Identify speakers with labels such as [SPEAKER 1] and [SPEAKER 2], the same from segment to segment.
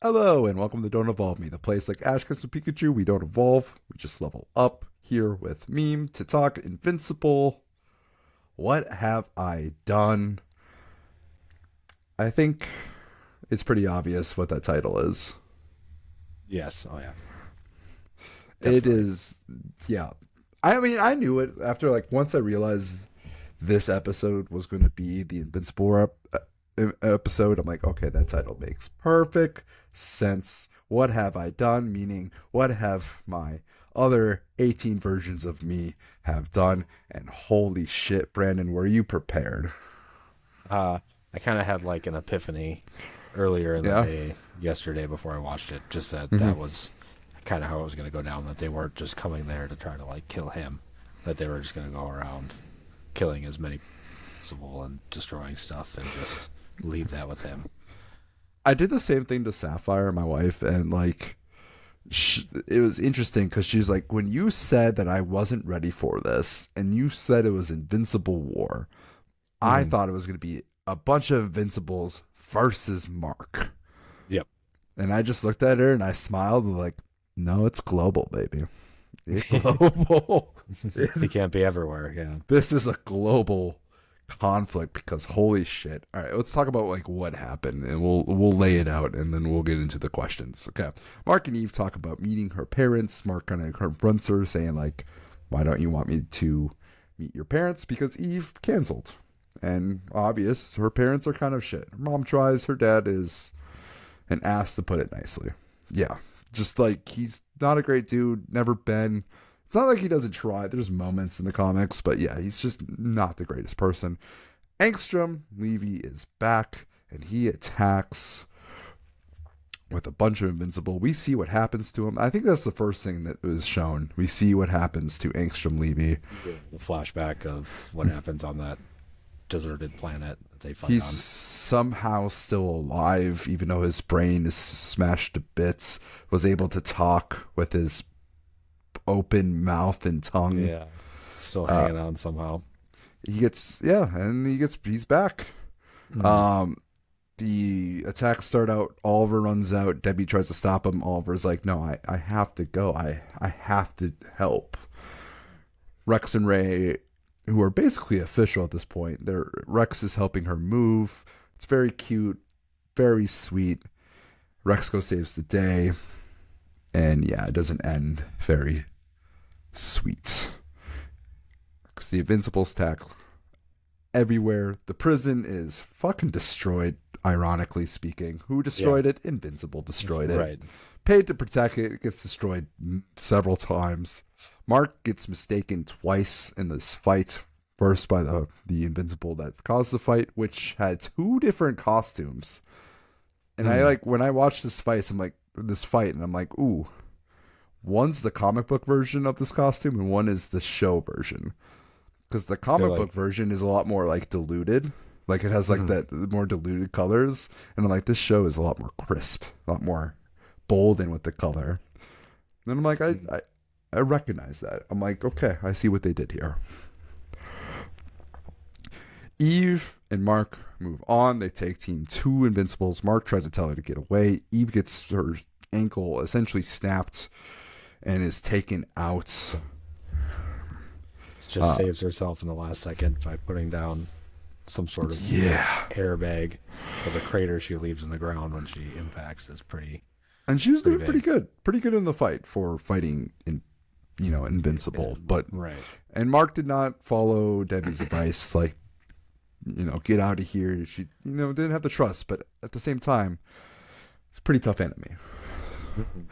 [SPEAKER 1] Hello and welcome to Don't Evolve Me, the place like Ash Ketchum Pikachu. We don't evolve, we just level up. Here with Miym to talk Invincible. What have I done? I think it's pretty obvious what that title is.
[SPEAKER 2] Yes. Oh yeah.
[SPEAKER 1] It
[SPEAKER 2] Definitely.
[SPEAKER 1] is, yeah. I mean, I knew it after once I realized this episode was going to be the episode. I'm like, okay, that title makes perfect sense. What have I done? Meaning, what have my other 18 versions of me have done? And holy shit, Brandon, were you prepared?
[SPEAKER 2] Uh, I kind of had like an epiphany earlier in the
[SPEAKER 1] Yeah.
[SPEAKER 2] day yesterday before I watched it. Just that
[SPEAKER 1] Mm-hmm.
[SPEAKER 2] that was kind of how it was going to go down. That they weren't just coming there to try to like kill him. That they were just going to go around killing as many possible and destroying stuff and just leave that with him.
[SPEAKER 1] I did the same thing to Sapphire, my wife, and it was interesting because she's like, when you said that I wasn't ready for this, and you said it was Invincible War, I
[SPEAKER 2] Mm-hmm.
[SPEAKER 1] thought it was going to be a bunch of Invincibles versus Mark.
[SPEAKER 2] Yep.
[SPEAKER 1] And I just looked at her and I smiled and like, no, it's global, baby. It's global.
[SPEAKER 2] He can't be everywhere. Yeah.
[SPEAKER 1] This is a global conflict because holy shit. All right, let's talk about what happened and we'll lay it out and then we'll get into the questions. Okay. Mark and Eve talk about meeting her parents. Mark kind of confronts her saying like, why don't you want me to meet your parents? Because Eve canceled. And obvious, her parents are kind of shit. Her mom tries, her dad is an ass to put it nicely. Yeah. Just like he's not a great dude, never been. It's not like he doesn't try. There's moments in the comics, but yeah, he's just not the greatest person. Angstrom Levy is back and he attacks with a bunch of Invincible. We see what happens to him. I think that's the first thing that was shown. We see what happens to Angstrom Levy.
[SPEAKER 2] The flashback of what happens on that deserted planet that they fight
[SPEAKER 1] He's
[SPEAKER 2] on.
[SPEAKER 1] somehow still alive, even though his brain is smashed to bits, was able to talk with his open mouth and tongue.
[SPEAKER 2] Yeah. Still
[SPEAKER 1] Uh,
[SPEAKER 2] hanging on somehow.
[SPEAKER 1] he's back.
[SPEAKER 2] Mm.
[SPEAKER 1] Um, the attacks start out. Oliver runs out. Debbie tries to stop him. Oliver's like, no, I have to go. I have to help. Rex and Ray, who are basically official at this point, Rex is helping her move. It's very cute, very sweet. Rex goes saves the day, and yeah, it doesn't end very sweet because the Invincibles attack everywhere. The prison is fucking destroyed. Ironically speaking, who
[SPEAKER 2] Yeah.
[SPEAKER 1] destroyed it? Invincible destroyed it.
[SPEAKER 2] Right.
[SPEAKER 1] Paid to protect it. It gets destroyed several times. Mark gets mistaken twice in this fight. First by the Invincible that caused the fight, which had two different costumes. And I
[SPEAKER 2] Mm.
[SPEAKER 1] like when I watch this fight, and I'm like, ooh, one's the comic book version of this costume, and one is the show version. Because the
[SPEAKER 2] They're
[SPEAKER 1] comic
[SPEAKER 2] like,
[SPEAKER 1] book version is a lot more like diluted, like it has like
[SPEAKER 2] mm.
[SPEAKER 1] that more diluted colors, and I'm like, this show is a lot more crisp, a lot more bold in with the color. And I'm like, I recognize that. I'm like, okay, I see what they did here. Eve and Mark move on. They take team two Invincibles. Mark tries to tell her to get away. Eve gets her ankle essentially snapped and is taken out.
[SPEAKER 2] Just
[SPEAKER 1] Uh,
[SPEAKER 2] saves herself in the last second by putting down some sort of
[SPEAKER 1] yeah.
[SPEAKER 2] airbag. But the crater she leaves in the ground when she impacts is
[SPEAKER 1] And she was
[SPEAKER 2] pretty
[SPEAKER 1] doing pretty
[SPEAKER 2] big.
[SPEAKER 1] good. Pretty good in the fight for fighting Invincible. But
[SPEAKER 2] Right.
[SPEAKER 1] and Mark did not follow Debbie's advice, like, get out of here. She, didn't have the trust, but at the same time, it's a pretty tough enemy.
[SPEAKER 2] Mhm.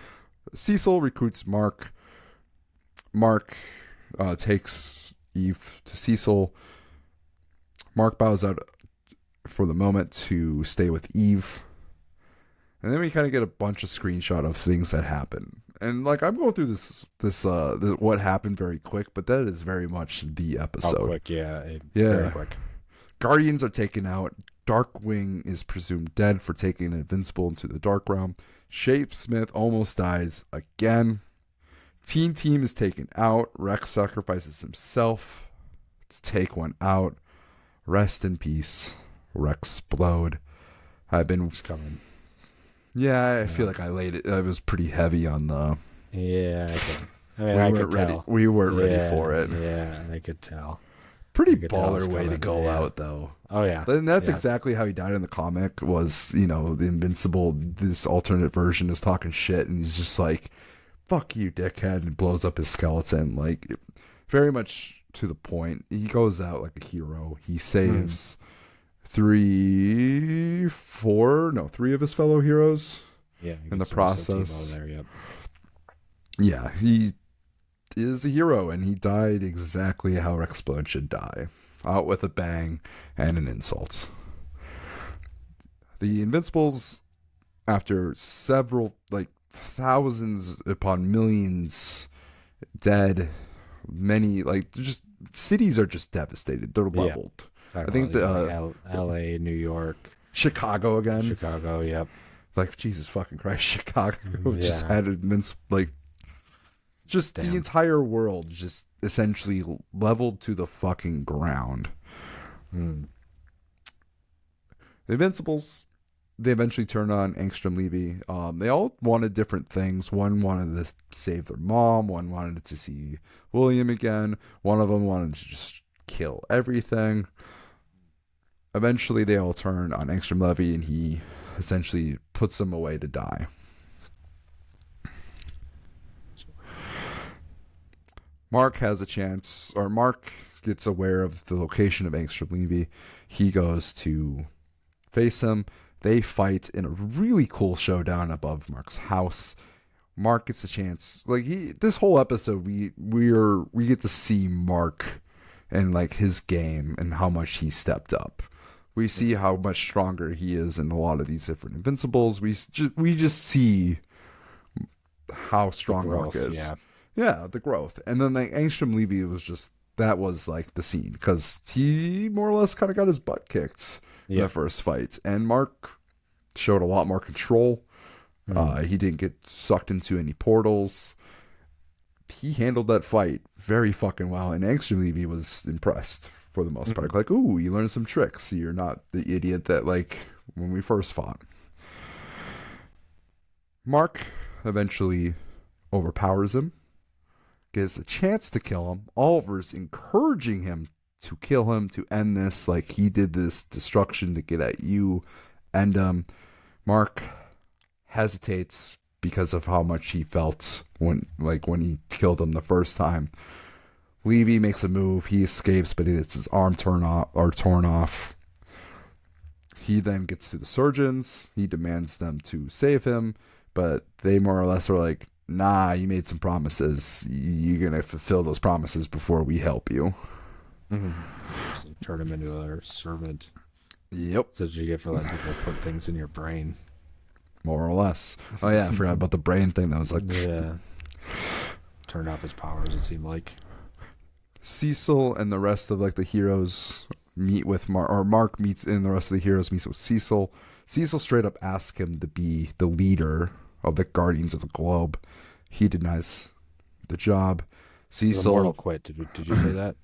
[SPEAKER 1] Cecil recruits Mark. Mark takes Eve to Cecil. Mark bows out for the moment to stay with Eve. And then we kind of get a bunch of screenshot of things that happen. And I'm going through this what happened very quick, but that is very much the
[SPEAKER 2] How
[SPEAKER 1] episode.
[SPEAKER 2] quick? Yeah. Very
[SPEAKER 1] Yeah.
[SPEAKER 2] quick.
[SPEAKER 1] Guardians are taken out. Darkwing is presumed dead for taking Invincible into the Dark Realm. Shapesmith almost dies again. Teen Team is taken out. Rex sacrifices himself to take one out. Rest in peace, Rex Blode. I've been
[SPEAKER 2] It's coming.
[SPEAKER 1] Yeah, I feel
[SPEAKER 2] Yeah.
[SPEAKER 1] like I laid it. I was pretty heavy on the.
[SPEAKER 2] Yeah, I mean,
[SPEAKER 1] We
[SPEAKER 2] I
[SPEAKER 1] weren't
[SPEAKER 2] could
[SPEAKER 1] ready.
[SPEAKER 2] tell.
[SPEAKER 1] We weren't ready
[SPEAKER 2] Yeah,
[SPEAKER 1] for it.
[SPEAKER 2] yeah, I could tell.
[SPEAKER 1] Pretty
[SPEAKER 2] I could tell it was
[SPEAKER 1] baller way to
[SPEAKER 2] coming.
[SPEAKER 1] go
[SPEAKER 2] Yeah.
[SPEAKER 1] out, though.
[SPEAKER 2] Oh yeah.
[SPEAKER 1] Then that's
[SPEAKER 2] Yeah.
[SPEAKER 1] exactly how he died in the comic. Was the Invincible? This alternate version is talking shit, and he's just like, "Fuck you, dickhead," and blows up his skeleton. Like, very much to the point. He goes out like a hero. He
[SPEAKER 2] Mm.
[SPEAKER 1] saves three of his fellow heroes
[SPEAKER 2] Yeah.
[SPEAKER 1] in the
[SPEAKER 2] Get some Timo
[SPEAKER 1] process.
[SPEAKER 2] there. Yep.
[SPEAKER 1] Yeah, he is a hero, and he died exactly how Rexplode should die, out with a bang and an insult. The Invincibles, after several, like thousands upon millions dead, many, like, just cities are just devastated. They're
[SPEAKER 2] Yeah.
[SPEAKER 1] leveled. I think
[SPEAKER 2] L.A., New York,
[SPEAKER 1] Chicago again.
[SPEAKER 2] Chicago. Yep.
[SPEAKER 1] Like, Jesus fucking Christ, Chicago just
[SPEAKER 2] Yeah.
[SPEAKER 1] had immense, like, just the
[SPEAKER 2] Damn.
[SPEAKER 1] entire world just essentially leveled to the fucking ground.
[SPEAKER 2] Mm.
[SPEAKER 1] The Invincibles, they eventually turned on Angstrom Levy. They all wanted different things. One wanted to save their mom. One wanted to see William again. One of them wanted to just kill everything. Eventually, they all turn on Angstrom Levy, and he essentially puts them away to die. Mark has a chance, or Mark gets aware of the location of Angstrom Levy. He goes to face him. They fight in a really cool showdown above Mark's house. Mark gets a chance. Like, this whole episode, we get to see Mark and like his game and how much he stepped up. We see how much stronger he is in a lot of these different Invincibles. We just see how strong Mark is. Yeah, the growth. And then like Angstrom Levy was like the scene, because he more or less kind of got his butt kicked in the first fight, and Mark showed a lot more control. He didn't get sucked into any portals. He handled that fight very fucking well, and Angstrom Levy was impressed for the most part. Like, ooh, you learned some tricks. You're not the idiot that, like, when we first fought. Mark eventually overpowers him, gets a chance to kill him. Oliver's encouraging him to kill him, to end this. Like, he did this destruction to get at you. And Mark hesitates because of how much he felt when he killed him the first time. Levy makes a move. He escapes, but he gets his arm torn off. He then gets to the surgeons. He demands them to save him, but they more or less are like, nah, you made some promises. You're going to fulfill those promises before we help you.
[SPEAKER 2] Turn him into a servant.
[SPEAKER 1] Yep.
[SPEAKER 2] That's what you get for letting people put things in your brain.
[SPEAKER 1] More or less. Oh, yeah, I forgot about the brain thing. That was like...
[SPEAKER 2] Yeah. Turned off his powers, it seemed like.
[SPEAKER 1] Cecil and the rest of like the heroes meet with Mark, or Mark meets in the rest of the heroes meets with Cecil. Cecil straight up asks him to be the leader of the Guardians of the Globe. He denies the job. Cecil.
[SPEAKER 2] Immortal quit. Did you say that?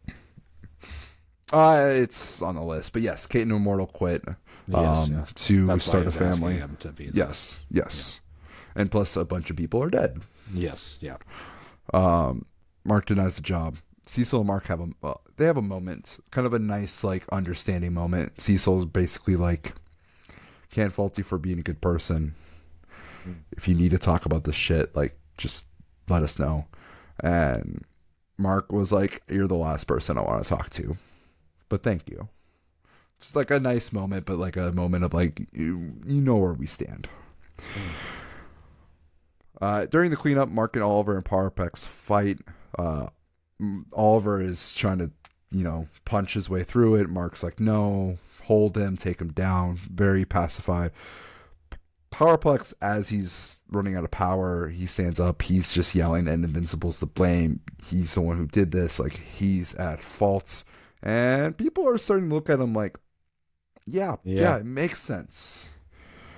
[SPEAKER 1] It's on the list, but yes, Kate and Immortal quit
[SPEAKER 2] Yes,
[SPEAKER 1] to
[SPEAKER 2] That's why
[SPEAKER 1] start
[SPEAKER 2] I
[SPEAKER 1] a
[SPEAKER 2] was asking
[SPEAKER 1] family.
[SPEAKER 2] him to be
[SPEAKER 1] Yes, and plus a bunch of people are dead.
[SPEAKER 2] Yes, yeah.
[SPEAKER 1] Mark denies the job. Cecil and Mark have a moment, kind of a nice like understanding moment. Cecil's basically like, can't fault you for being a good person. If you need to talk about this shit, like, just let us know. And Mark was like, you're the last person I want to talk to, but thank you. Just like a nice moment, but like a moment of like, you know where we stand. During the cleanup, Mark and Oliver and Powerpex fight. Oliver is trying to, punch his way through it. Mark's like, no, hold him, take him down. Very pacified. Powerplex, as he's running out of power, he stands up. He's just yelling, and Invincible's to blame. He's the one who did this. Like, he's at fault. And people are starting to look at him like, yeah, it makes sense.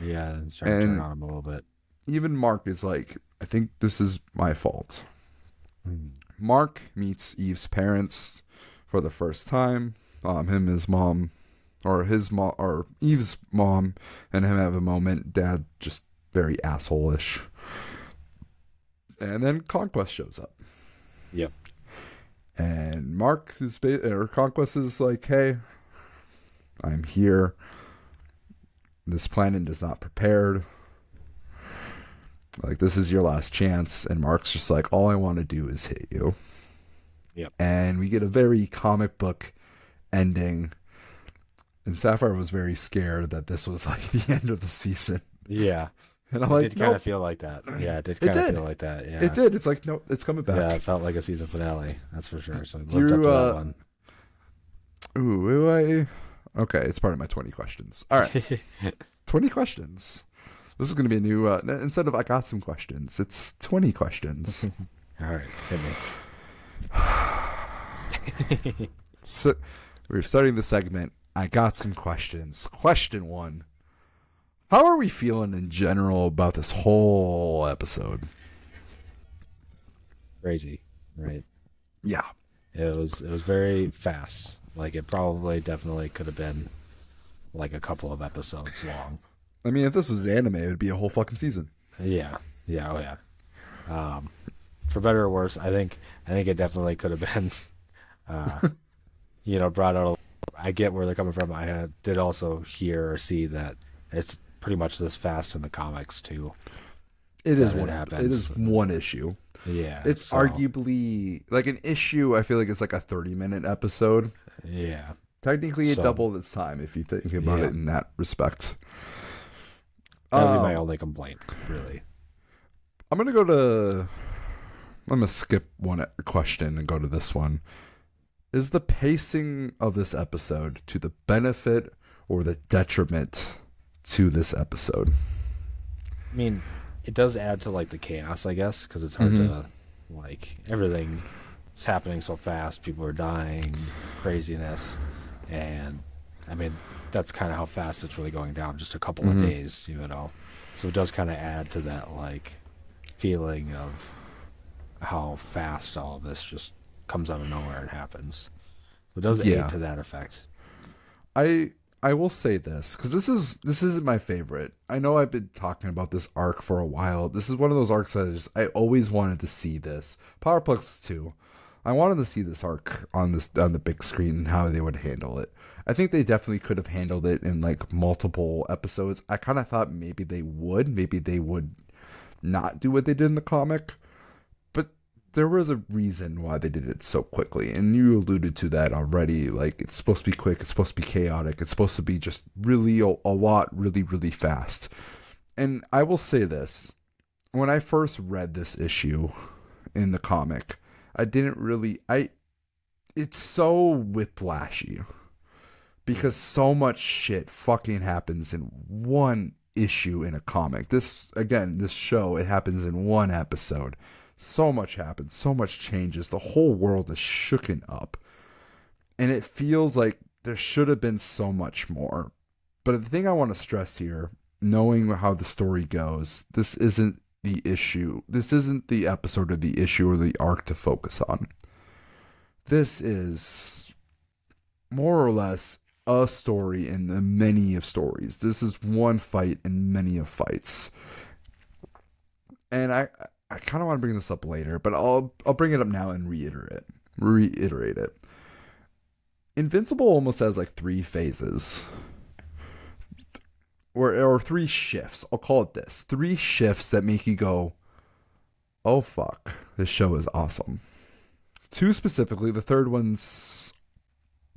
[SPEAKER 2] Yeah, and starting to turn on him a little bit.
[SPEAKER 1] Even Mark is like, I think this is my fault. Mark meets Eve's parents for the first time. His mom, or Eve's mom, and him have a moment. Dad just very asshole-ish. And then Conquest shows up.
[SPEAKER 2] Yep.
[SPEAKER 1] And Conquest is like, hey, I'm here. This planet is not prepared. Like, this is your last chance. And Mark's just like, all I want to do is hit you.
[SPEAKER 2] Yep.
[SPEAKER 1] And we get a very comic book ending. And Sapphire was very scared that this was like the end of the season.
[SPEAKER 2] Yeah.
[SPEAKER 1] And I'm
[SPEAKER 2] It
[SPEAKER 1] like,
[SPEAKER 2] did kind of feel like that. Yeah, it did kind of feel like that. Yeah.
[SPEAKER 1] It did. It's like, no, it's coming back.
[SPEAKER 2] Yeah, it felt like a season finale. That's for sure. So I lived up to that one.
[SPEAKER 1] Okay, it's part of my 20 questions. All right. 20 questions. This is going to be a new, instead of I got some questions, it's 20 questions.
[SPEAKER 2] All right, hit me.
[SPEAKER 1] So we're starting the segment. I got some questions. Question 1. How are we feeling in general about this whole episode?
[SPEAKER 2] Crazy, right?
[SPEAKER 1] Yeah.
[SPEAKER 2] It was very fast. Like, it probably definitely could have been like a couple of episodes long.
[SPEAKER 1] I mean, if this was anime, it would be a whole fucking season.
[SPEAKER 2] Yeah. Yeah, oh yeah. For better or worse, I think it definitely could have been brought out I get where they're coming from. I did also hear or see that it's pretty much this fast in the comics too.
[SPEAKER 1] It is one issue.
[SPEAKER 2] Yeah.
[SPEAKER 1] It's arguably like an issue. I feel like it's like a 30-minute episode.
[SPEAKER 2] Yeah.
[SPEAKER 1] Technically, it doubled its time if you think about it in that respect.
[SPEAKER 2] That would be my only complaint, really.
[SPEAKER 1] I'm going to skip one question and go to this one. Is the pacing of this episode to the benefit or the detriment to this episode?
[SPEAKER 2] I mean, it does add to like the chaos, I guess, because it's hard to like everything is happening so fast. People are dying, craziness, and I mean that's kind of how fast it's really going down. Just a couple of days, So it does kind of add to that like feeling of how fast all of this just comes out of nowhere and happens. So it does aid to that effect.
[SPEAKER 1] I will say this because this isn't my favorite. I know I've been talking about this arc for a while. This is one of those arcs that I always wanted to see this. Powerplex 2. I wanted to see this arc on the big screen and how they would handle it. I think they definitely could have handled it in like multiple episodes. I kind of thought maybe they would not do what they did in the comic. There was a reason why they did it so quickly, and you alluded to that already. Like, it's supposed to be quick, it's supposed to be chaotic, it's supposed to be just really a lot, really, really fast. And I will say this, when I first read this issue in the comic, it's so whiplashy, because so much shit fucking happens in one issue in a comic. This show, it happens in one episode. So much happens, so much changes. The whole world is shooken up. And it feels like there should have been so much more. But the thing I want to stress here, knowing how the story goes, this isn't the issue. This isn't the episode or the issue or the arc to focus on. This is more or less a story in the many of stories. This is one fight in many of fights. And I kind of want to bring this up later, but I'll bring it up now and reiterate it. Invincible almost has like 3 phases. Or 3 shifts. I'll call it this. 3 shifts that make you go, oh fuck, this show is awesome. 2 specifically, the third one's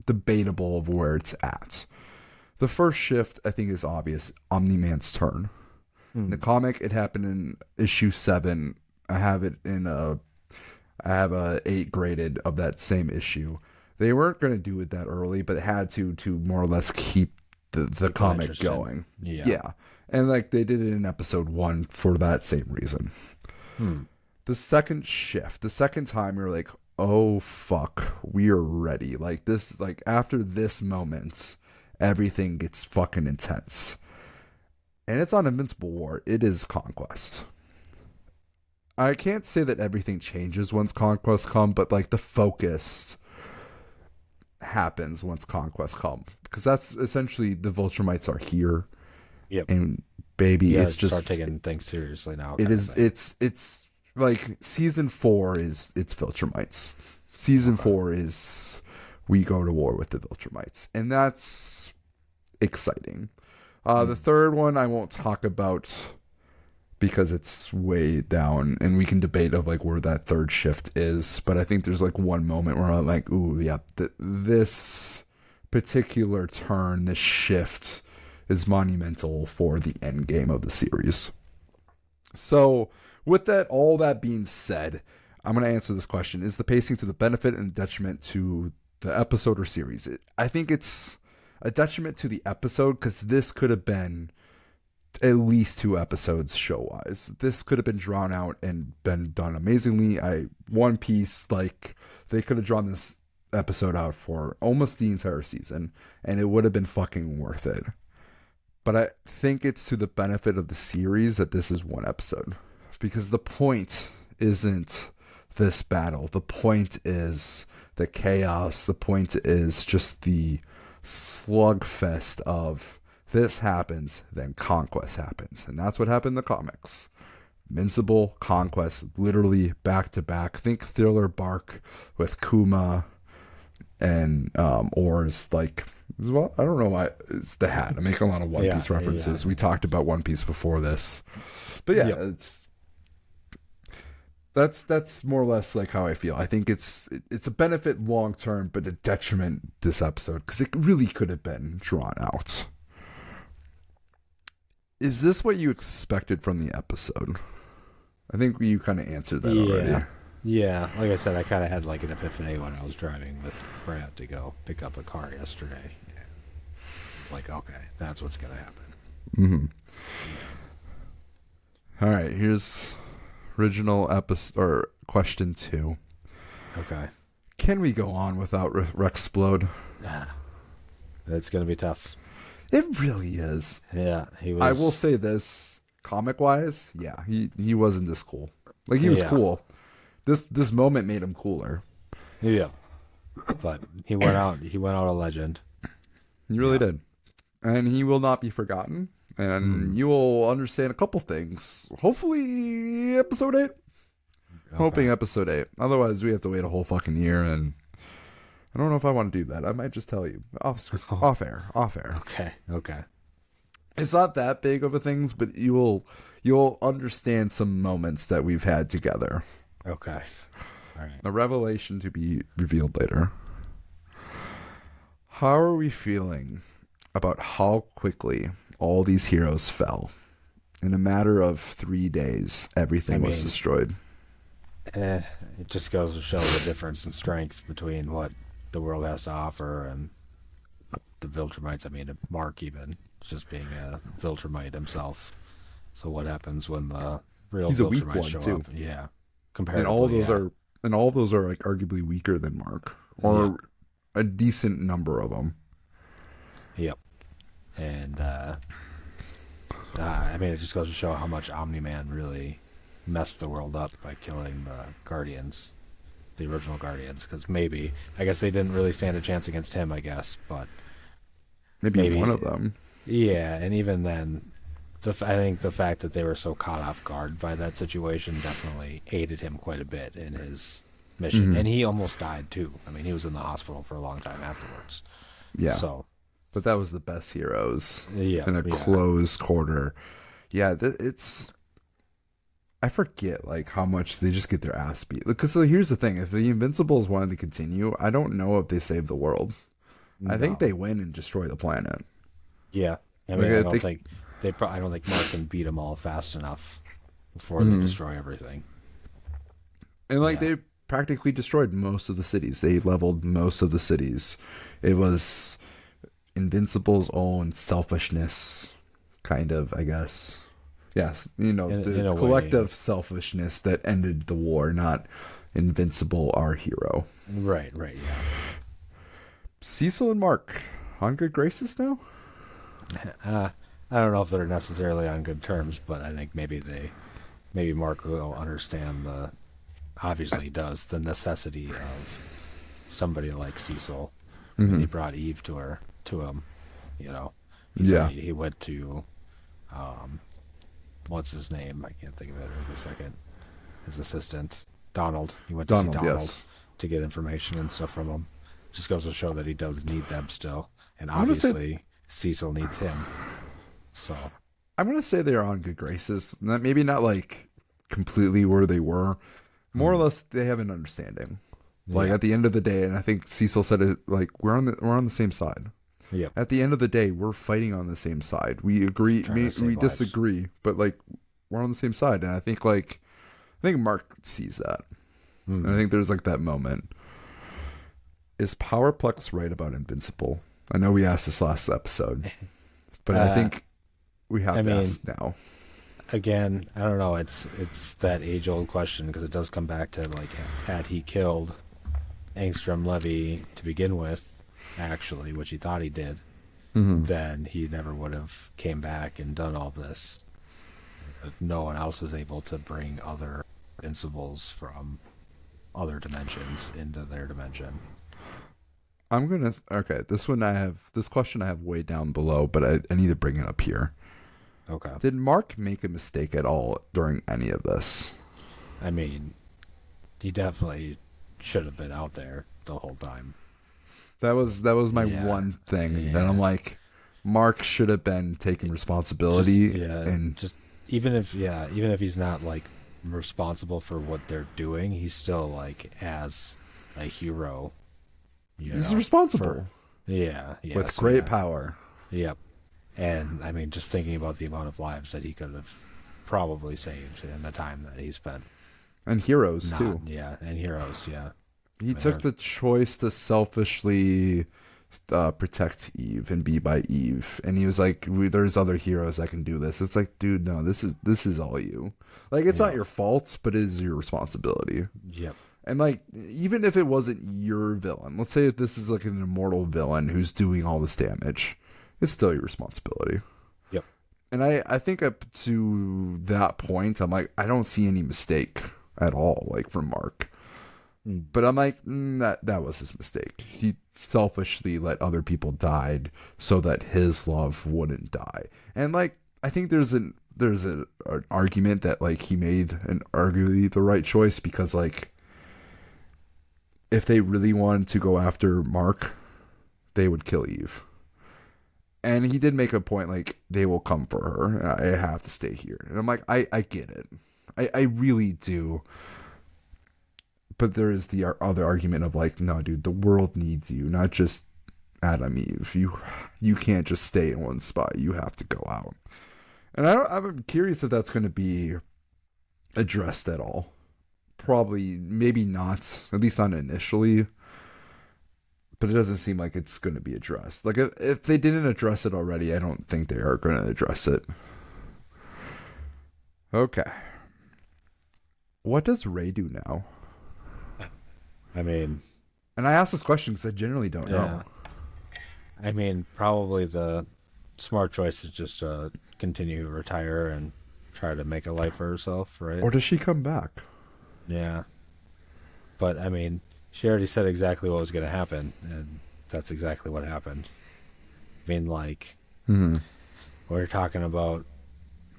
[SPEAKER 1] debatable of where it's at. The first shift, I think, is obvious. Omni-man's turn. In the comic, it happened in issue 7. I have a 8 graded of that same issue. They weren't going to do it that early, but it had to more or less keep the comic going. Yeah. And like they did it in episode 1 for that same reason. The second shift, the second time you're like, oh fuck, we are ready. Like this, like after this moment, everything gets fucking intense. And it's on Invincible War. It is Conquest. I can't say that everything changes once Conquest comes, but like the focus happens once Conquest comes. Because that's essentially the Viltrumites are here.
[SPEAKER 2] Yep.
[SPEAKER 1] And baby,
[SPEAKER 2] Yeah,
[SPEAKER 1] it's
[SPEAKER 2] start
[SPEAKER 1] just
[SPEAKER 2] taking things seriously now.
[SPEAKER 1] it
[SPEAKER 2] Kind of
[SPEAKER 1] is
[SPEAKER 2] thing.
[SPEAKER 1] it's like season 4 is it's Viltrumites. Season
[SPEAKER 2] Okay.
[SPEAKER 1] 4 is we go to war with the Viltrumites, and that's exciting. The third one I won't talk about because it's way down, and we can debate of like where that third shift is. But I think there's like one moment where I'm like, ooh, yeah, this particular turn, this shift, is monumental for the end game of the series. So, with that, all that being said, I'm going to answer this question: is the pacing to the benefit and detriment to the episode or series? I think it's a detriment to the episode because this could have been at least 2 episodes show wise. This could have been drawn out and been done amazingly. One Piece, like, they could have drawn this episode out for almost the entire season and it would have been fucking worth it. But I think it's to the benefit of the series that this is 1 episode, because the point isn't this battle. The point is the chaos. The point is just the slugfest of this happens, then conquest happens. And that's what happened in the comics. Invincible, conquest, literally back to back. Think Thriller Bark with Kuma and Oars. Like, well, I don't know why. It's the hat. I'm making a lot of One Piece references. We talked about One Piece before this. But yeah, that's more or less like how I feel. I think it's a benefit long term, but a detriment this episode because it really could have been drawn out. Is this what you expected from the episode? I think you kind of answered that already.
[SPEAKER 2] Yeah, like I said, I kind of had like an epiphany when I was driving with Brad to go pick up a car yesterday. It's like, okay, that's what's going to happen.
[SPEAKER 1] Mm-hmm. All right, here's original episode or question 2.
[SPEAKER 2] Okay.
[SPEAKER 1] Can we go on without Rexplode?
[SPEAKER 2] It's going to be tough.
[SPEAKER 1] It really is.
[SPEAKER 2] Yeah, he was.
[SPEAKER 1] I will say this, comic wise, yeah, he wasn't this cool. Like, he was cool. This moment made him cooler.
[SPEAKER 2] Yeah. But he went out a legend.
[SPEAKER 1] He really did. And he will not be forgotten. And you will understand a couple things. Hopefully episode 8. Okay. Hoping episode 8. Otherwise we have to wait a whole fucking year, and I don't know if I want to do that. I might just tell you off air.
[SPEAKER 2] Okay.
[SPEAKER 1] It's not that big of a things, but you'll understand some moments that we've had together.
[SPEAKER 2] Okay. All right.
[SPEAKER 1] A revelation to be revealed later. How are we feeling about how quickly all these heroes fell? In a matter of 3 days, everything was destroyed.
[SPEAKER 2] It just goes to show the difference in strength between what the world has to offer and the Viltrumites. I mean, Mark even just being a Viltrumite himself. So what happens when the real
[SPEAKER 1] He's a weak
[SPEAKER 2] Viltrumites
[SPEAKER 1] one
[SPEAKER 2] show
[SPEAKER 1] too.
[SPEAKER 2] up? Yeah,
[SPEAKER 1] And all those are like arguably weaker than Mark, or a decent number of them.
[SPEAKER 2] Yep. And I mean, it just goes to show how much Omni-man really messed the world up by killing the Guardians, the original Guardians. Because I guess they didn't really stand a chance against him, I guess, but
[SPEAKER 1] maybe one of them.
[SPEAKER 2] Yeah, and even then, I think the fact that they were so caught off guard by that situation definitely aided him quite a bit in his mission. Mm-hmm. And he almost died too. I mean, he was in the hospital for a long time afterwards.
[SPEAKER 1] Yeah.
[SPEAKER 2] So,
[SPEAKER 1] but that was the best heroes in a close quarter. Yeah, it's. I forget like how much they just get their ass beat. Because here's the thing: if the Invincibles wanted to continue, I don't know if they save the world. No. I think they win and destroy the planet.
[SPEAKER 2] Yeah, I mean, I don't think Mark can beat them all fast enough before they destroy everything.
[SPEAKER 1] And they practically destroyed most of the cities. They leveled most of the cities. It was Invincible's own selfishness, kind of, I guess. Yes, the collective selfishness that ended the war, not Invincible, our hero.
[SPEAKER 2] Right, yeah.
[SPEAKER 1] Cecil and Mark on good graces now?
[SPEAKER 2] I don't know if they're necessarily on good terms, but I think maybe Mark will understand obviously does, the necessity of somebody like Cecil. Mm-hmm. He brought Eve to him, He went to um, what's his name? I can't think of it right a second. His assistant, Donald. He went to see
[SPEAKER 1] Donald,
[SPEAKER 2] Donald
[SPEAKER 1] yes.
[SPEAKER 2] to get information and stuff from him. Just goes to show that he does need them still, and
[SPEAKER 1] I'm gonna say
[SPEAKER 2] obviously Cecil needs him. So
[SPEAKER 1] I'm gonna say they're on good graces. Maybe not like completely where they were. More or less, they have an understanding. Like
[SPEAKER 2] yeah,
[SPEAKER 1] at the end of the day, and I think Cecil said it. Like we're on the same side.
[SPEAKER 2] yep.
[SPEAKER 1] At the end of the day, we're fighting on the same side. We agree,
[SPEAKER 2] Trying to save
[SPEAKER 1] we
[SPEAKER 2] lives.
[SPEAKER 1] disagree, but like we're on the same side. And I think Mark sees that. And I think there's like that moment. Is Powerplex right about Invincible? I know we asked this last episode, but I think we have to ask now.
[SPEAKER 2] Again, I don't know. It's that age old question because it does come back to like, had he killed Angstrom Levy to begin with, actually, which he thought he did, then he never would have came back and done all this. If no one else is able to bring other Invincibles from other dimensions into their dimension.
[SPEAKER 1] This question I have way down below, but I need to bring it up here.
[SPEAKER 2] Okay.
[SPEAKER 1] Did Mark make a mistake at all during any of this?
[SPEAKER 2] I mean, he definitely should have been out there the whole time.
[SPEAKER 1] That was my one thing that I'm like, Mark should have been taking responsibility.
[SPEAKER 2] Even if he's not like responsible for what they're doing, he's still like as a hero.
[SPEAKER 1] He's responsible.
[SPEAKER 2] With
[SPEAKER 1] great power.
[SPEAKER 2] Yep. And I mean, just thinking about the amount of lives that he could have probably saved in the time that he spent.
[SPEAKER 1] And heroes too.
[SPEAKER 2] Yeah, and heroes, yeah.
[SPEAKER 1] He took the choice to selfishly protect Eve and be by Eve, and he was like, "There's other heroes that can do this." It's like, dude, no, this is all you. Like, it's not your fault, but it is your responsibility.
[SPEAKER 2] Yep.
[SPEAKER 1] And like, even if it wasn't your villain, let's say this is like an immortal villain who's doing all this damage, it's still your responsibility.
[SPEAKER 2] Yep.
[SPEAKER 1] And I think up to that point, I'm like, I don't see any mistake at all, like from Mark. But I'm like, that was his mistake. He selfishly let other people die so that his love wouldn't die. And like, I think there's an argument that like he made an arguably the right choice, because like, if they really wanted to go after Mark, they would kill Eve. And he did make a point like, they will come for her. I have to stay here. And I'm like, I get it. I really do. But there is the other argument of like, no, dude, the world needs you, not just Adam Eve. You can't just stay in one spot. You have to go out. And I'm curious if that's going to be addressed at all. Probably, maybe not, at least not initially. But it doesn't seem like it's going to be addressed. Like, if they didn't address it already, I don't think they are going to address it. Okay. What does Ray do now?
[SPEAKER 2] I mean...
[SPEAKER 1] And I ask this question because I generally don't know.
[SPEAKER 2] I mean, probably the smart choice is just to continue to retire and try to make a life for herself, right?
[SPEAKER 1] Or does she come back?
[SPEAKER 2] Yeah. But, I mean, she already said exactly what was going to happen, and that's exactly what happened. I mean, like, we're talking about...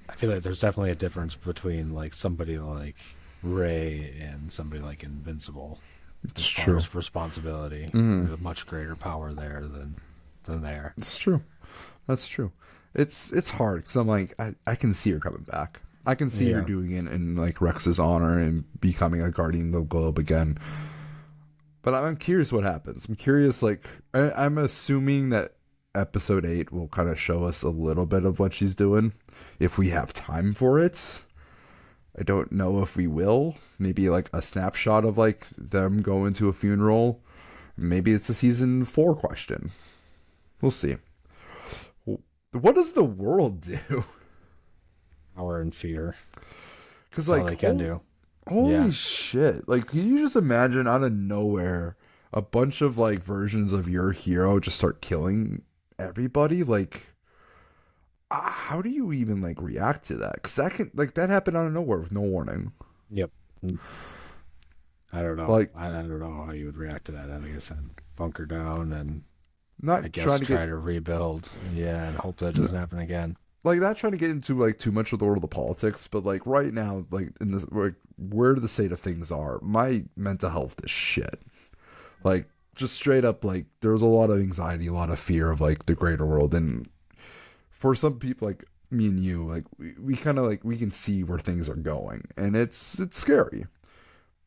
[SPEAKER 2] I feel like there's definitely a difference between, like, somebody like Ray and somebody like Invincible.
[SPEAKER 1] It's true.
[SPEAKER 2] As responsibility. There's a much greater power there than there.
[SPEAKER 1] It's true. That's true. It's hard because I'm like, I can see her coming back. I can see her doing it in like Rex's honor and becoming a guardian of the globe again. But I'm curious what happens. I'm curious, like, I'm assuming that episode 8 will kind of show us a little bit of what she's doing if we have time for it. I don't know if we will. Maybe like a snapshot of like them going to a funeral. Maybe it's a season 4 question. We'll see. What does the world do?
[SPEAKER 2] Power and fear.
[SPEAKER 1] Because like
[SPEAKER 2] all they can do.
[SPEAKER 1] Holy shit. Like, can you just imagine out of nowhere a bunch of like versions of your hero just start killing everybody? Like, how do you even like react to that? Because that happened out of nowhere with no warning.
[SPEAKER 2] Yep. I don't know.
[SPEAKER 1] Like,
[SPEAKER 2] I don't know how you would react to that. Like I said, bunker down and
[SPEAKER 1] not
[SPEAKER 2] I guess
[SPEAKER 1] trying to
[SPEAKER 2] try to rebuild. Yeah, and hope that doesn't happen again.
[SPEAKER 1] like not trying to get into like too much of the world of politics, but like right now, like in this, like where the state of things are, my mental health is shit. Like just straight up, like there's a lot of anxiety, a lot of fear of like the greater world, and for some people like me and you, like we kind of like we can see where things are going, and it's scary.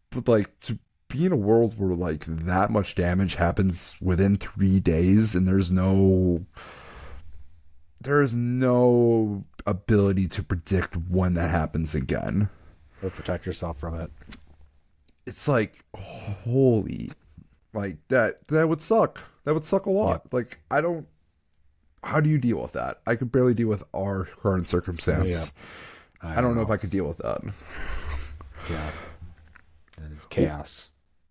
[SPEAKER 1] But like to be in a world where like that much damage happens within 3 days, and there is no ability to predict when that happens again.
[SPEAKER 2] Or protect yourself from it.
[SPEAKER 1] It's like, holy, like that would suck. That would suck a lot.
[SPEAKER 2] Yep.
[SPEAKER 1] Like, how do you deal with that? I could barely deal with our current circumstance.
[SPEAKER 2] Yeah.
[SPEAKER 1] I don't know if I could deal with that.
[SPEAKER 2] Yeah. And chaos.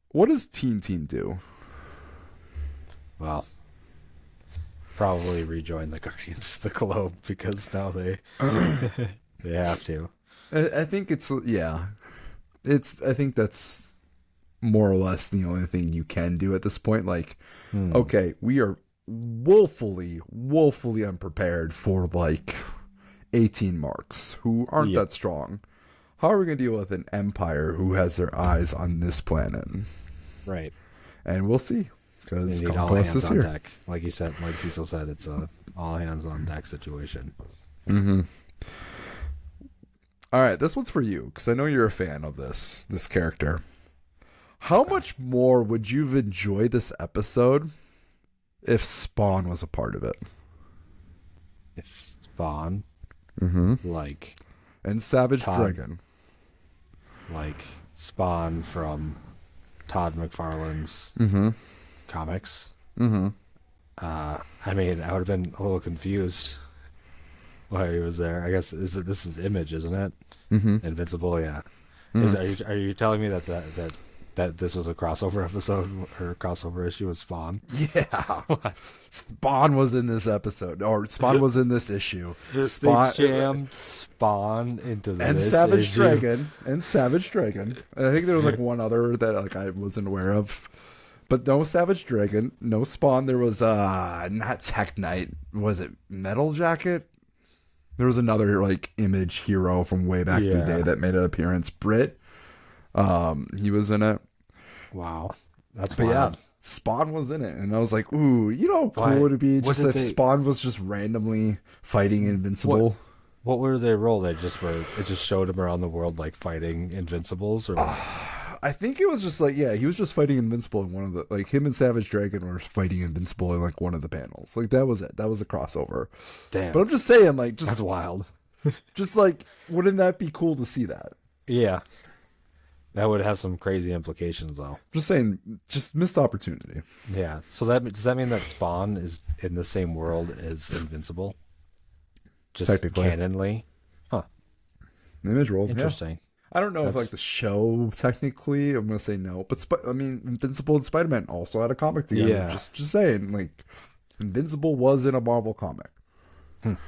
[SPEAKER 1] What does Teen Team do?
[SPEAKER 2] Well, probably rejoin the Guardians of the Globe because now they they have to.
[SPEAKER 1] I think it's, yeah. I think that's more or less the only thing you can do at this point. Like, okay, we are woefully unprepared for like 18 marks who aren't that strong. How are we going to deal with an empire who has their eyes on this planet?
[SPEAKER 2] Right.
[SPEAKER 1] And we'll see. Because
[SPEAKER 2] They need all hands on deck. Like you said, like Cecil said, it's a all hands on deck situation.
[SPEAKER 1] Mm-hmm. All right, this one's for you because I know you're a fan of this character. How much more would you have enjoyed this episode if Spawn was a part of it?
[SPEAKER 2] If Spawn, like,
[SPEAKER 1] and Savage
[SPEAKER 2] Todd,
[SPEAKER 1] Dragon,
[SPEAKER 2] like Spawn from Todd McFarlane's comics. I mean, I would have been a little confused why he was there. I guess this is Image, isn't it? Invincible, yeah. Are you telling me that this was a crossover episode or crossover issue with Spawn?
[SPEAKER 1] Yeah. Spawn was in this episode, or Spawn was in this issue.
[SPEAKER 2] Spawn, they jammed Spawn into this
[SPEAKER 1] and Savage
[SPEAKER 2] issue.
[SPEAKER 1] Dragon and Savage Dragon. And I think there was like one other that like I wasn't aware of, but no Savage Dragon, no Spawn. There was not Tech Knight. Was it Metal Jacket? There was another like Image hero from way back in the day that made an appearance. Brit. He was in it.
[SPEAKER 2] Wow, that's
[SPEAKER 1] but
[SPEAKER 2] wild.
[SPEAKER 1] Yeah, Spawn was in it, and I was like, "Ooh, you know, how cool would it be just if Spawn was just randomly fighting Invincible?"
[SPEAKER 2] What were their role? It just showed him around the world like fighting Invincibles, or
[SPEAKER 1] I think it was just like, yeah, he was just fighting Invincible in one of the like him and Savage Dragon were fighting Invincible in like one of the panels. Like that was it. That was a crossover.
[SPEAKER 2] Damn.
[SPEAKER 1] But I'm just saying, like,
[SPEAKER 2] that's wild.
[SPEAKER 1] Just like, wouldn't that be cool to see that?
[SPEAKER 2] Yeah. That would have some crazy implications, though.
[SPEAKER 1] Just saying, just missed opportunity.
[SPEAKER 2] Yeah. So does that mean that Spawn is in the same world as Invincible? Just canonly? Huh.
[SPEAKER 1] Image world.
[SPEAKER 2] Interesting.
[SPEAKER 1] Yeah. I don't know if like the show technically, I'm gonna say no, but I mean, Invincible and Spider-Man also had a comic together.
[SPEAKER 2] Yeah.
[SPEAKER 1] Just saying, like, Invincible was in a Marvel comic. It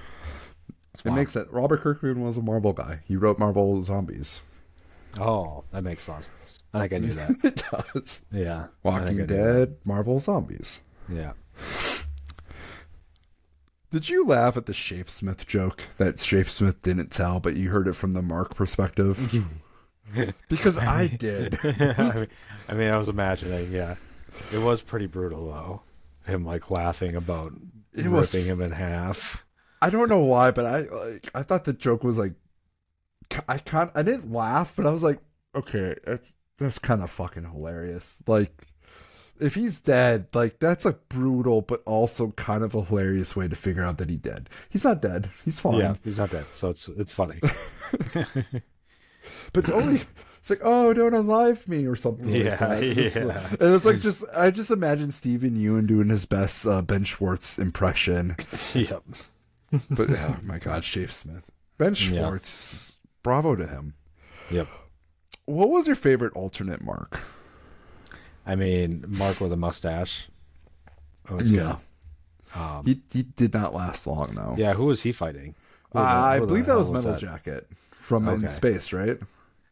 [SPEAKER 1] makes sense. Robert Kirkman was a Marvel guy. He wrote Marvel Zombies.
[SPEAKER 2] Oh, that makes a lot of sense. I think I knew that.
[SPEAKER 1] It does.
[SPEAKER 2] Yeah.
[SPEAKER 1] Walking Dead, Marvel Zombies.
[SPEAKER 2] Yeah.
[SPEAKER 1] Did you laugh at the Shapesmith joke that Shapesmith didn't tell, but you heard it from the Mark perspective? Because I did.
[SPEAKER 2] I mean, I was imagining, yeah. It was pretty brutal, though. Him, like, laughing about ripping him in half.
[SPEAKER 1] I don't know why, but I thought the joke was like, I didn't laugh, but I was like, okay, that's kind of fucking hilarious. Like, if he's dead, like, that's a brutal but also kind of a hilarious way to figure out that he's dead. He's not dead. He's fine.
[SPEAKER 2] Yeah, he's not dead, so it's funny.
[SPEAKER 1] But only it's like, oh, don't unalive me or something.
[SPEAKER 2] Yeah,
[SPEAKER 1] like that.
[SPEAKER 2] yeah.
[SPEAKER 1] And it's like I just imagine Steven Yeun doing his best Ben Schwartz impression.
[SPEAKER 2] Yep.
[SPEAKER 1] But oh my God, Shapesmith, Ben Schwartz, bravo to him.
[SPEAKER 2] Yep.
[SPEAKER 1] What was your favorite alternate Mark?
[SPEAKER 2] I mean, Mark with a mustache.
[SPEAKER 1] Yeah. He did not last long though.
[SPEAKER 2] Yeah, who was he fighting?
[SPEAKER 1] I believe that was Metal Jacket from In Space, right?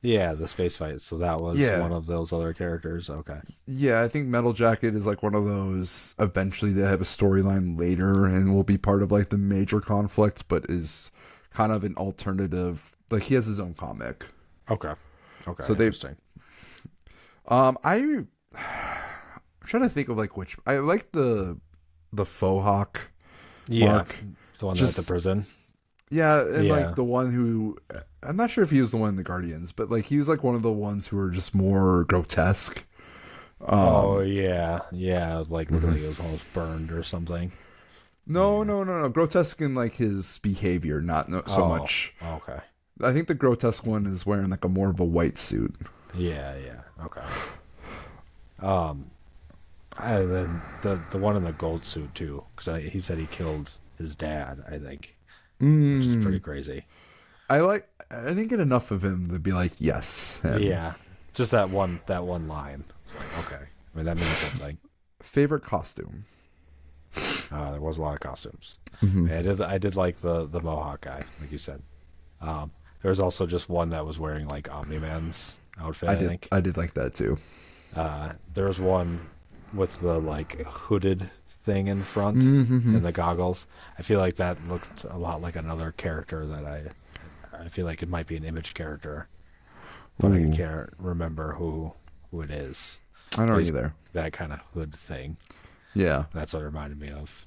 [SPEAKER 2] Yeah, the space fight. So that was
[SPEAKER 1] Yeah.
[SPEAKER 2] one of those other characters. Okay.
[SPEAKER 1] Yeah, I think Metal Jacket is like one of those eventually they have a storyline later and will be part of like the major conflict, but is kind of an alternative. Like he has his own comic.
[SPEAKER 2] Okay. Okay.
[SPEAKER 1] So they
[SPEAKER 2] Interesting.
[SPEAKER 1] I'm trying to think of like which I like the faux hawk
[SPEAKER 2] Yeah.
[SPEAKER 1] Mark.
[SPEAKER 2] The one
[SPEAKER 1] Just
[SPEAKER 2] at the prison.
[SPEAKER 1] yeah, and
[SPEAKER 2] Yeah.
[SPEAKER 1] like the one who I'm not sure if he was the one in the Guardians, but like he was like one of the ones who were just more grotesque.
[SPEAKER 2] Oh
[SPEAKER 1] Um
[SPEAKER 2] yeah. Yeah. Like literally it was almost burned or something.
[SPEAKER 1] no,
[SPEAKER 2] Yeah.
[SPEAKER 1] no, no, no. Grotesque in like his behavior, not no, so
[SPEAKER 2] Oh.
[SPEAKER 1] much.
[SPEAKER 2] Okay.
[SPEAKER 1] I think the grotesque one is wearing like a more of a white suit.
[SPEAKER 2] Yeah. Yeah. Okay. Um. The one in the gold suit too, because he said he killed his dad. I think, which is pretty
[SPEAKER 1] Mm.
[SPEAKER 2] crazy.
[SPEAKER 1] I didn't get enough of him to be like, yes, him.
[SPEAKER 2] Yeah, just that one line. It's like okay, I mean that means something.
[SPEAKER 1] Favorite costume.
[SPEAKER 2] There was a lot of costumes.
[SPEAKER 1] Hmm.
[SPEAKER 2] I did like the Mohawk guy, like you said. There was also just one that was wearing like Omni-man's outfit. I think.
[SPEAKER 1] I did like that too.
[SPEAKER 2] There was one with the like hooded thing in front
[SPEAKER 1] Hmm.
[SPEAKER 2] and the goggles. I feel like that looked a lot like another character that I feel like it might be an image character, but I
[SPEAKER 1] Ooh.
[SPEAKER 2] can't remember who it is.
[SPEAKER 1] I don't
[SPEAKER 2] But he's
[SPEAKER 1] either.
[SPEAKER 2] that kind of hood thing.
[SPEAKER 1] Yeah.
[SPEAKER 2] That's what it reminded me of.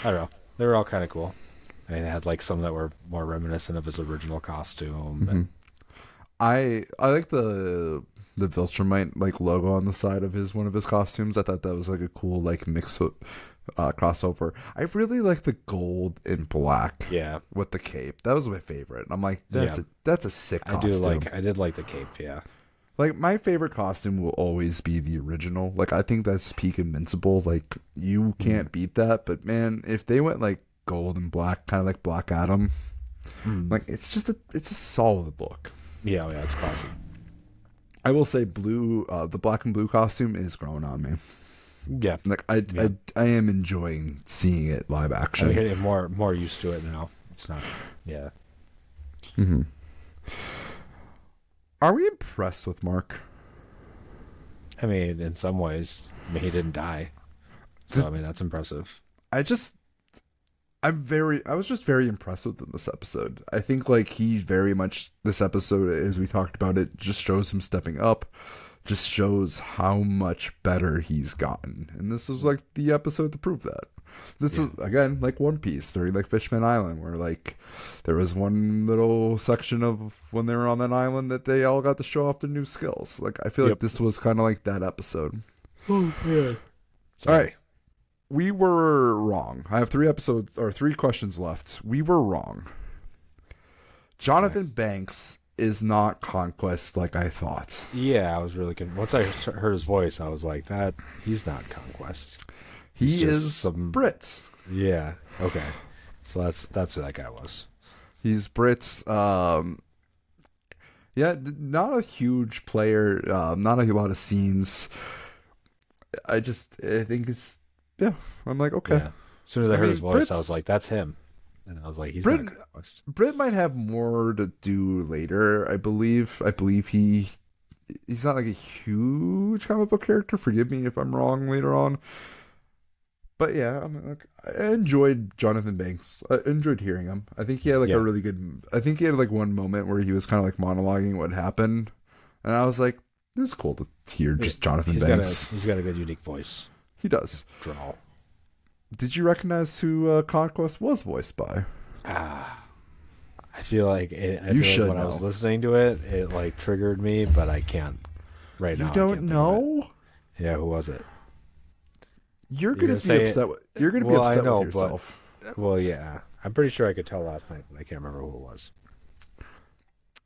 [SPEAKER 2] I don't know. They were all kind of cool. I mean, they had like some that were more reminiscent of his original costume.
[SPEAKER 1] Hmm. I like the Viltrumite like logo on the side of his one of his costumes. I thought that was like a cool like crossover. I really like the gold and black
[SPEAKER 2] Yeah,
[SPEAKER 1] with the cape. That was my favorite. I'm like,
[SPEAKER 2] yeah.
[SPEAKER 1] that's a sick costume.
[SPEAKER 2] I did like the cape. Yeah,
[SPEAKER 1] Like my favorite costume will always be the original. Like I think that's peak Invincible. Like you can't beat that. But man, if they went like gold and black, kind of like Black Adam, like it's a solid look.
[SPEAKER 2] yeah, yeah. It's classy.
[SPEAKER 1] I will say blue, the black and blue costume is growing on me.
[SPEAKER 2] Yeah,
[SPEAKER 1] Like
[SPEAKER 2] yeah.
[SPEAKER 1] I am enjoying seeing it live
[SPEAKER 2] I'm
[SPEAKER 1] action.
[SPEAKER 2] getting more used to it now. It's not. Yeah.
[SPEAKER 1] Hmm. Are we impressed with Mark?
[SPEAKER 2] I mean, in some ways, I mean, he didn't die. So I mean, that's impressive.
[SPEAKER 1] I just I was just very impressed with him this episode. I think like he very much this episode as we talked about it just shows him stepping up, just shows how much better he's gotten. And this was like the episode to prove that. This is again like One Piece during like Fishman Island where like there was one little section of when they were on that island that they all got to show off their new skills. Like I feel like
[SPEAKER 2] Yep.
[SPEAKER 1] this was kind of like that episode.
[SPEAKER 2] Oh yeah.
[SPEAKER 1] All right. We were wrong. I have three questions left. We were wrong. Jonathan Banks is not Conquest like I thought.
[SPEAKER 2] Yeah, I was really once I heard his voice, I was like, "That he's not Conquest. He's
[SPEAKER 1] He
[SPEAKER 2] just
[SPEAKER 1] is
[SPEAKER 2] some."
[SPEAKER 1] Brit.
[SPEAKER 2] Yeah. Okay. So that's who that guy was.
[SPEAKER 1] He's Brit. Yeah, not a huge player. Not a lot of scenes. I think it's yeah. I'm like okay.
[SPEAKER 2] Yeah. As soon as I heard his voice, I
[SPEAKER 1] Brits-
[SPEAKER 2] was like, "That's him," and I was like, "He's
[SPEAKER 1] Brit-
[SPEAKER 2] not Conquest."
[SPEAKER 1] Brit might have more to do later. I believe he's not like a huge comic book character. Forgive me if I'm wrong later on. But yeah, I enjoyed Jonathan Banks. I enjoyed hearing him. I think he had like
[SPEAKER 2] Yeah.
[SPEAKER 1] a really good. I think he had like one moment where he was kind of like monologuing what happened, and I was like, "This is cool to hear just Jonathan Banks."
[SPEAKER 2] He's got a good unique voice.
[SPEAKER 1] He does.
[SPEAKER 2] Drawl.
[SPEAKER 1] Did you recognize who Conquest was voiced by?
[SPEAKER 2] I feel like
[SPEAKER 1] You should
[SPEAKER 2] when I was
[SPEAKER 1] know.
[SPEAKER 2] listening to it, it like triggered me, but I can't right now.
[SPEAKER 1] You
[SPEAKER 2] I
[SPEAKER 1] don't
[SPEAKER 2] can't think of
[SPEAKER 1] know?
[SPEAKER 2] it. Yeah, who was it?
[SPEAKER 1] You're gonna
[SPEAKER 2] gonna
[SPEAKER 1] be
[SPEAKER 2] say
[SPEAKER 1] upset. You're gonna be
[SPEAKER 2] Well, I
[SPEAKER 1] upset
[SPEAKER 2] know,
[SPEAKER 1] with
[SPEAKER 2] but-
[SPEAKER 1] yourself.
[SPEAKER 2] Well, yeah, I'm pretty sure I could tell last night, but I can't remember who it was.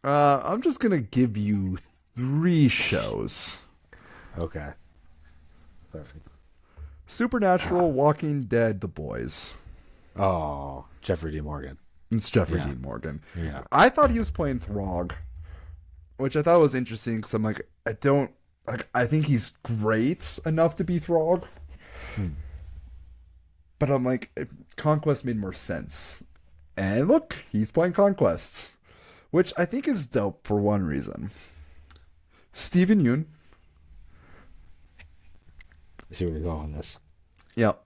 [SPEAKER 1] I'm just gonna give you 3 shows:
[SPEAKER 2] Okay. Perfect.
[SPEAKER 1] Supernatural, Walking Dead, The Boys.
[SPEAKER 2] Oh, Jeffrey D. Morgan.
[SPEAKER 1] It's Jeffrey
[SPEAKER 2] Yeah.
[SPEAKER 1] Dean Morgan.
[SPEAKER 2] Yeah.
[SPEAKER 1] I thought he was playing Throg, which I thought was interesting because I'm like, I think he's great enough to be Throg, but I'm like, Conquest made more sense. And look, he's playing Conquest, which I think is dope for one reason. Steven Yeun.
[SPEAKER 2] I see where you're going with this.
[SPEAKER 1] Yep.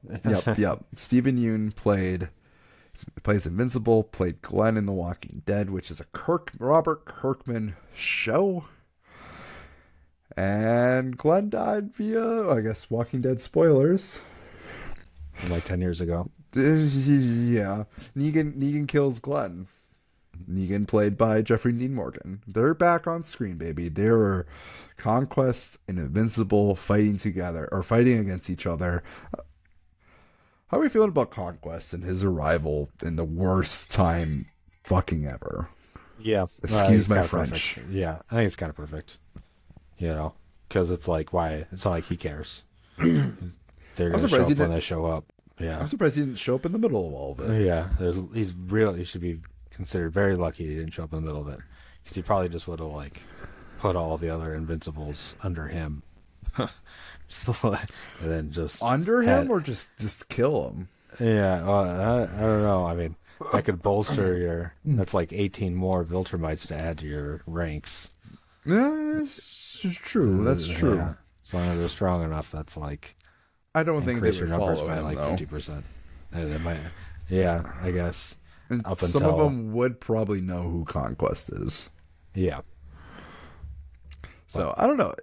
[SPEAKER 1] Steven Yeun plays Invincible, played Glenn in The Walking Dead, which is a Robert Kirkman show. And Glenn died via, I guess, Walking Dead spoilers.
[SPEAKER 2] Like 10 years ago.
[SPEAKER 1] Yeah. Negan kills Glenn. Negan played by Jeffrey Dean Morgan. They're back on screen, baby. They were Conquest and Invincible fighting together, or fighting against each other. How are we feeling about Conquest and his arrival in the worst time fucking ever?
[SPEAKER 2] Yeah.
[SPEAKER 1] Excuse my French.
[SPEAKER 2] Perfect. Yeah, I think it's kind of perfect. You know, because it's like, why? It's not like he cares. They're going to show up when they show up. Yeah.
[SPEAKER 1] I'm surprised he didn't show up in the middle of all of it.
[SPEAKER 2] Yeah. He should be considered very lucky he didn't show up in the middle of it. Because he probably just would have, like, put all the other Invincibles under him. And then just
[SPEAKER 1] under him or just kill him.
[SPEAKER 2] Yeah, well, I don't know. I mean, that could bolster your. That's like 18 more Viltrumites to add to your ranks.
[SPEAKER 1] Yeah, that's true. That's true.
[SPEAKER 2] Yeah. As long as they're strong enough, that's like.
[SPEAKER 1] I don't think they
[SPEAKER 2] your
[SPEAKER 1] would
[SPEAKER 2] numbers
[SPEAKER 1] follow
[SPEAKER 2] by
[SPEAKER 1] him,
[SPEAKER 2] like
[SPEAKER 1] though.
[SPEAKER 2] 50%. They might. Yeah, I guess.
[SPEAKER 1] And
[SPEAKER 2] up
[SPEAKER 1] some
[SPEAKER 2] until,
[SPEAKER 1] of them would probably know who Conquest is.
[SPEAKER 2] Yeah.
[SPEAKER 1] So I don't know.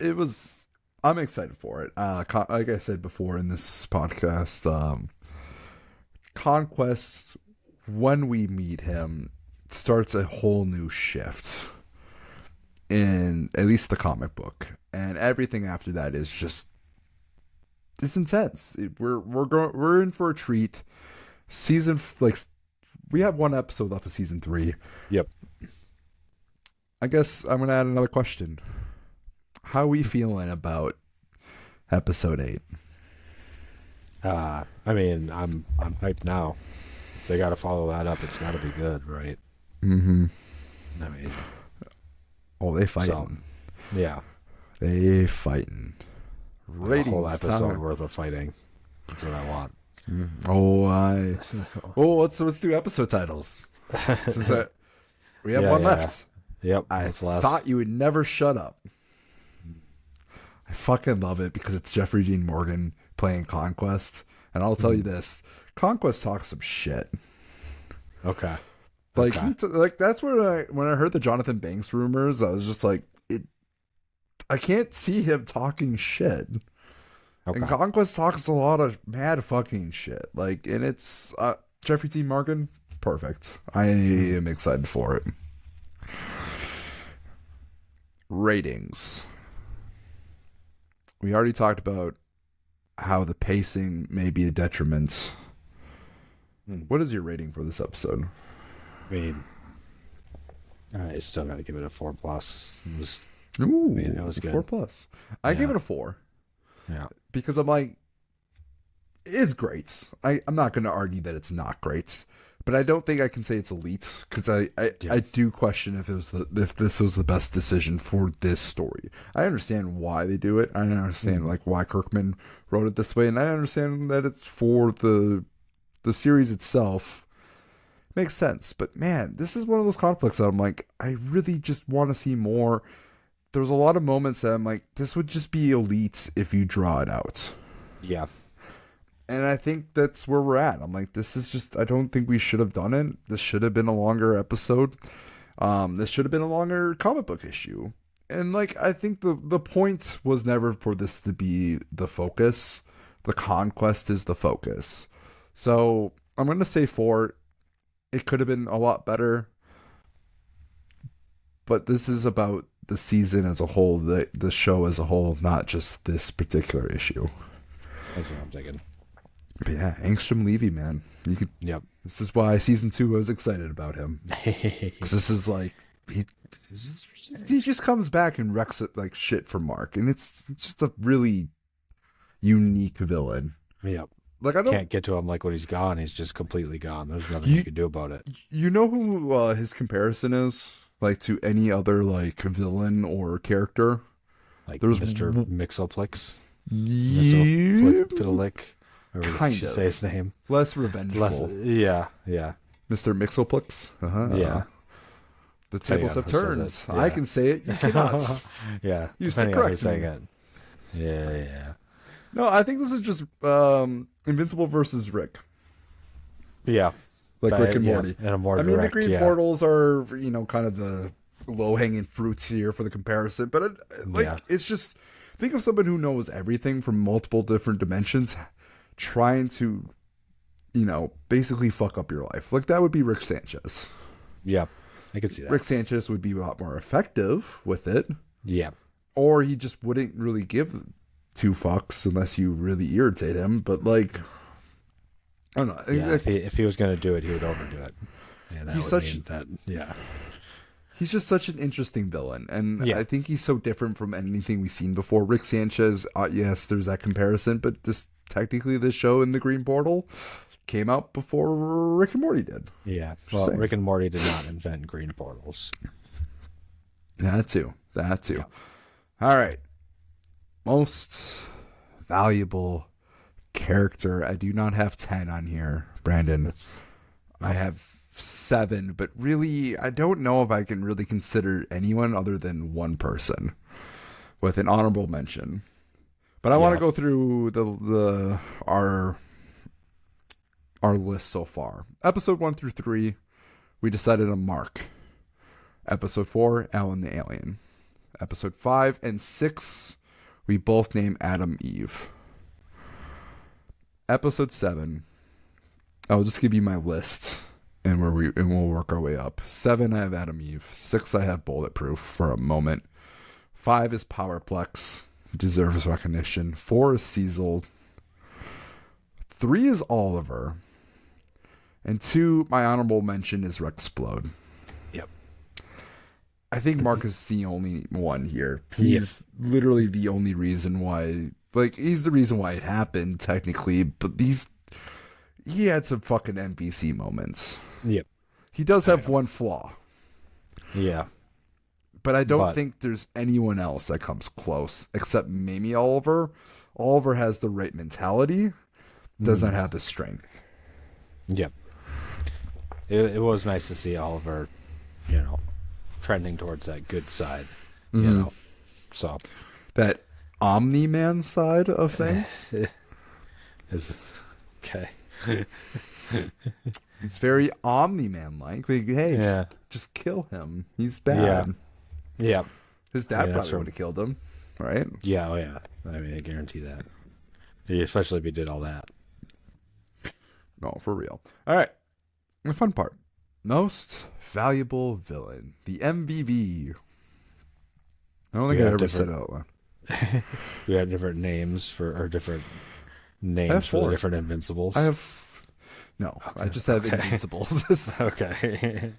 [SPEAKER 1] I'm excited for it. Like I said before in this podcast, Conquest, when we meet him, starts a whole new shift in at least the comic book, and everything after that is just it's intense. We're in for a treat. We have one episode left of season 3.
[SPEAKER 2] Yep.
[SPEAKER 1] I guess I'm gonna add another question. How are we feeling about episode 8?
[SPEAKER 2] I mean, I'm hyped now. If they got to follow that up, it's got to be good, right?
[SPEAKER 1] Mm-hmm.
[SPEAKER 2] I mean,
[SPEAKER 1] they fighting.
[SPEAKER 2] So, yeah.
[SPEAKER 1] They fighting. Ratings.
[SPEAKER 2] A whole episode
[SPEAKER 1] time.
[SPEAKER 2] worth of fighting. That's what I want.
[SPEAKER 1] Let's do episode titles. We have one left.
[SPEAKER 2] Yep.
[SPEAKER 1] I thought you would never shut up. I fucking love it because it's Jeffrey Dean Morgan playing Conquest. And I'll tell you this. Conquest talks some shit.
[SPEAKER 2] Okay.
[SPEAKER 1] Like that's where when I heard the Jonathan Banks rumors, I was just like, I can't see him talking shit. Okay. And Conquest talks a lot of mad fucking shit. Like, and it's Jeffrey Dean Morgan, perfect. I am excited for it. Ratings. We already talked about how the pacing may be a detriment. What is your rating for this episode?
[SPEAKER 2] I mean, I still got to give it a 4+. It was good.
[SPEAKER 1] 4+. I gave it a 4.
[SPEAKER 2] Yeah.
[SPEAKER 1] Because I'm like, it's great. I'm not going to argue that it's not great, but I don't think I can say it's elite because I do question if this was the best decision for this story. I understand why they do it. I understand like why Kirkman wrote it this way, and I understand that it's for the series itself. Makes sense, but man, this is one of those conflicts that I'm like, I really just want to see more. There was a lot of moments that I'm like, this would just be elite if you draw it out.
[SPEAKER 2] Yeah.
[SPEAKER 1] And I think that's where we're at. I'm like, this is just, I don't think we should have done it. This should have been a longer episode. This should have been a longer comic book issue. And like, I think the point was never for this to be the focus. The Conquest is the focus. So I'm going to say 4. It could have been a lot better. But this is about the season as a whole, the show as a whole, not just this particular issue.
[SPEAKER 2] That's what I'm thinking.
[SPEAKER 1] But yeah, Angstrom Levy, man.
[SPEAKER 2] Yep.
[SPEAKER 1] This is why season 2 I was excited about him. Because this is like he just comes back and wrecks it like shit for Mark, and it's just a really unique villain.
[SPEAKER 2] Yep.
[SPEAKER 1] Like
[SPEAKER 2] can't get to him like when he's gone. He's just completely gone. There's nothing you can do about it.
[SPEAKER 1] You know who his comparison is like to any other like villain or character?
[SPEAKER 2] Like
[SPEAKER 1] there's
[SPEAKER 2] Mr. Mixoplex.
[SPEAKER 1] Yep.
[SPEAKER 2] Fiddlick. Or
[SPEAKER 1] Kind of.
[SPEAKER 2] Say his name.
[SPEAKER 1] Less revengeful.
[SPEAKER 2] Yeah.
[SPEAKER 1] Mr. Mixoplex.
[SPEAKER 2] Yeah.
[SPEAKER 1] The tables have turned.
[SPEAKER 2] Yeah.
[SPEAKER 1] I can say it. You cannot.
[SPEAKER 2] Yeah.
[SPEAKER 1] You used to
[SPEAKER 2] Depending on
[SPEAKER 1] correct
[SPEAKER 2] who's saying
[SPEAKER 1] me.
[SPEAKER 2] it. Yeah.
[SPEAKER 1] No, I think this is just Invincible versus Rick.
[SPEAKER 2] Yeah.
[SPEAKER 1] Like
[SPEAKER 2] But,
[SPEAKER 1] Rick and
[SPEAKER 2] yeah,
[SPEAKER 1] Morty.
[SPEAKER 2] in a more
[SPEAKER 1] I mean, the
[SPEAKER 2] direct,
[SPEAKER 1] green
[SPEAKER 2] yeah.
[SPEAKER 1] portals are, kind of the low-hanging fruits here for the comparison. But, it's just... Think of someone who knows everything from multiple different dimensions trying to, basically fuck up your life. Like, that would be Rick Sanchez.
[SPEAKER 2] Yeah. I could see that.
[SPEAKER 1] Rick Sanchez would be a lot more effective with it.
[SPEAKER 2] Yeah.
[SPEAKER 1] Or he just wouldn't really give two fucks unless you really irritate him. But, like... I don't know.
[SPEAKER 2] Yeah, if he was going to do it, he would overdo it. Yeah, that
[SPEAKER 1] He's
[SPEAKER 2] would mean that. Yeah.
[SPEAKER 1] He's just such an interesting villain, and
[SPEAKER 2] Yeah.
[SPEAKER 1] I think he's so different from anything we've seen before. Rick Sanchez, yes, there's that comparison, but technically this show in the Green Portal came out before Rick and Morty did.
[SPEAKER 2] Yeah.
[SPEAKER 1] Just
[SPEAKER 2] Well,
[SPEAKER 1] saying.
[SPEAKER 2] Rick and Morty did not invent green portals.
[SPEAKER 1] That too.
[SPEAKER 2] Yeah.
[SPEAKER 1] All right. Most valuable character. I do not have 10 on here, Brandon. I have 7, but really, I don't know if I can really consider anyone other than one person with an honorable mention. But I want to go through our list so far. Episode 1 through 3, we decided on Mark. Episode 4, Alan the Alien. Episode 5 and 6, we both name Adam Eve. Episode 7, I'll just give you my list, and we'll work our way up. 7, I have Adam Eve. 6, I have Bulletproof for a moment. 5 is Powerplex. Deserves recognition. 4 is Cecil. 3 is Oliver. And 2, my honorable mention is Rexplode.
[SPEAKER 2] Yep.
[SPEAKER 1] I think Mark is the only one here. He's literally the only reason why... he's the reason why it happened, technically, but he had some fucking NPC moments.
[SPEAKER 2] Yep.
[SPEAKER 1] He does have one flaw.
[SPEAKER 2] Yeah.
[SPEAKER 1] But I don't think there's anyone else that comes close, except maybe Oliver. Oliver has the right mentality, does not have the strength.
[SPEAKER 2] Yep. It was nice to see Oliver, trending towards that good side, So.
[SPEAKER 1] That Omni-man side of things.
[SPEAKER 2] Is okay.
[SPEAKER 1] It's very Omni-man like. Hey, just kill him. He's bad.
[SPEAKER 2] Yeah.
[SPEAKER 1] His dad probably would have killed him, right?
[SPEAKER 2] Yeah, I mean, I guarantee that. Especially if he did all that.
[SPEAKER 1] No, for real. All right. The fun part. Most valuable villain. The MVV. I don't think I ever said it out loud.
[SPEAKER 2] We have different names for the different Invincibles.
[SPEAKER 1] I just have Invincibles.
[SPEAKER 2] Okay.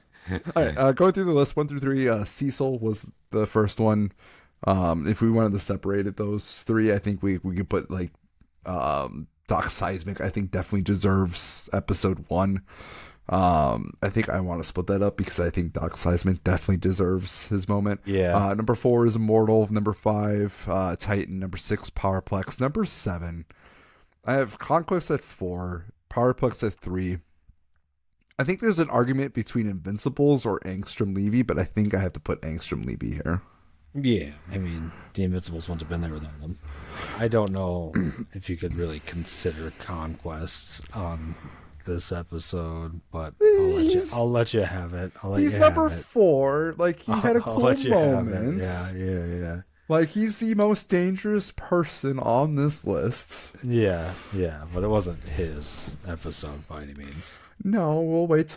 [SPEAKER 1] All right, going through the list 1 through 3. Cecil was the first one. If we wanted to separate those 3, I think we could put Doc Seismic. I think definitely deserves episode 1. I think I want to split that up because I think Doc Seismic definitely deserves his moment.
[SPEAKER 2] Yeah.
[SPEAKER 1] Number 4 is Immortal. Number 5, Titan. Number 6, Powerplex. Number 7, I have Conquest at 4, Powerplex at 3. I think there's an argument between Invincibles or Angstrom Levy, but I think I have to put Angstrom Levy here.
[SPEAKER 2] Yeah, I mean, the Invincibles wouldn't have been there without them. I don't know if you could really consider Conquest on this episode, but I'll let you have it.
[SPEAKER 1] He's number 4. He had a cool moment.
[SPEAKER 2] Yeah.
[SPEAKER 1] He's the most dangerous person on this list.
[SPEAKER 2] Yeah, but it wasn't his episode by any means.
[SPEAKER 1] No, we'll wait.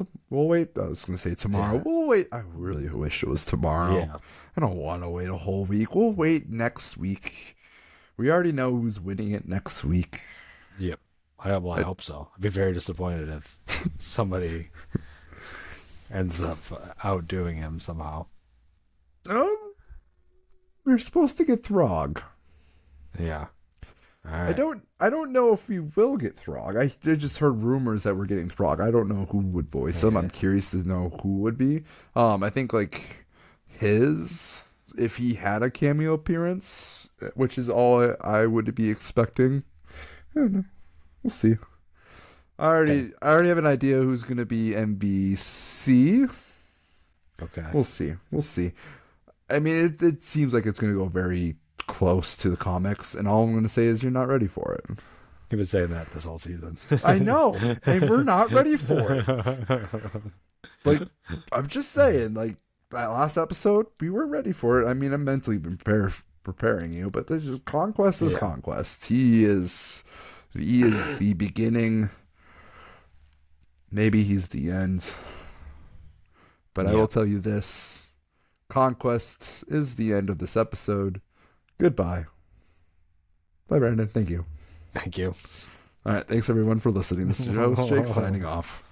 [SPEAKER 1] I was going to say tomorrow. Yeah. We'll wait. I really wish it was tomorrow.
[SPEAKER 2] Yeah.
[SPEAKER 1] I don't want to wait a whole week. We'll wait next week. We already know who's winning it next week.
[SPEAKER 2] Yep. I hope so. I'd be very disappointed if somebody ends up outdoing him somehow.
[SPEAKER 1] We're supposed to get Throg.
[SPEAKER 2] Yeah. All right.
[SPEAKER 1] I don't know if we will get Throg. I just heard rumors that we're getting Throg. I don't know who would voice him. I'm curious to know who would be. I think if he had a cameo appearance, which is all I would be expecting. I don't know. We'll see. I already have an idea who's going to be MVC.
[SPEAKER 2] Okay.
[SPEAKER 1] We'll see. We'll see. I mean, it seems like it's going to go very close to the comics, and all I'm going to say is you're not ready for it.
[SPEAKER 2] You've been saying that this whole season.
[SPEAKER 1] I know, and we're not ready for it. Like, I'm just saying, like, that last episode, we weren't ready for it. I mean, I'm mentally preparing you, but this is Conquest is Conquest. He is the beginning. Maybe he's the end. But I will tell you this. Conquest is the end of this episode. Goodbye. Bye, Brandon. Thank you.
[SPEAKER 2] Thank you.
[SPEAKER 1] All right. Thanks, everyone, for listening. This is your host, Jake, signing off.